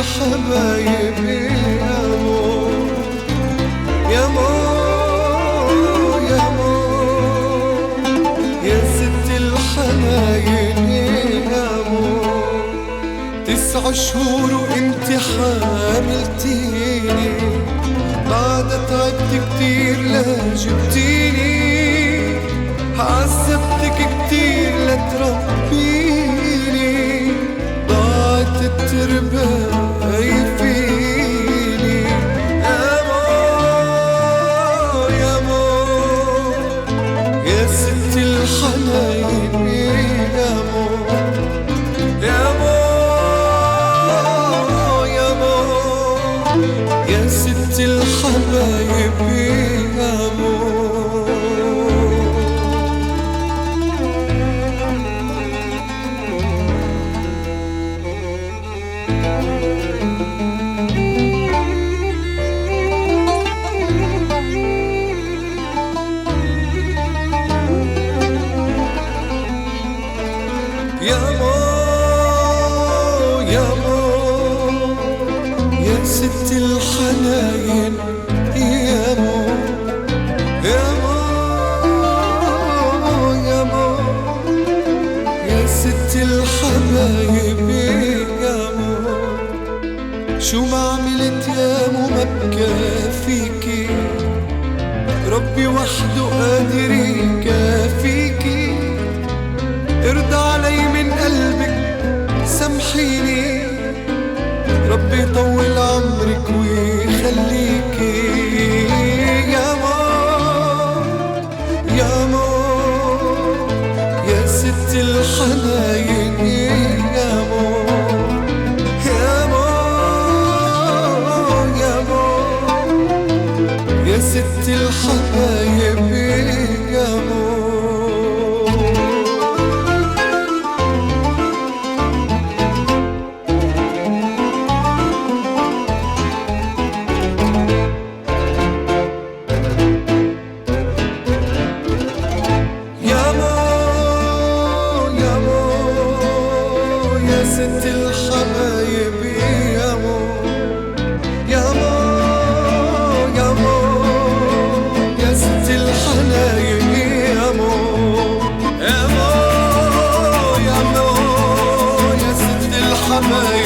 الحبايب يا مو يا مو يا مو يا ست الحناين يا مو 9 شهور وانت حاملتيني، بعد تعبت كتير لا جبتيني، عذبتك كتير لتربيني، ضاعت الترباية فيني يا مو يا مو يا ست الحناين يا مو يا مو يا مو يا ست الحبايب يا مو يا مو يا مو يا ست الحناين يا مو يا مو يا مو يا ست الحبايب يا مو شو ما عملت يا مو ما بكافيكي، ربي وحده قادر يكافيكي، ارضى علي من قلبك سامحيني، ربي يطول عمرك ويخليكي يا مو يا مو يا ست الحناين يا مو يا مو يا مو يا ست الحبايب يا مو ست الحبايب يا مو يا مو يا مو يا ست الحناين يا مو يا مو يا مو يا ست الحبايب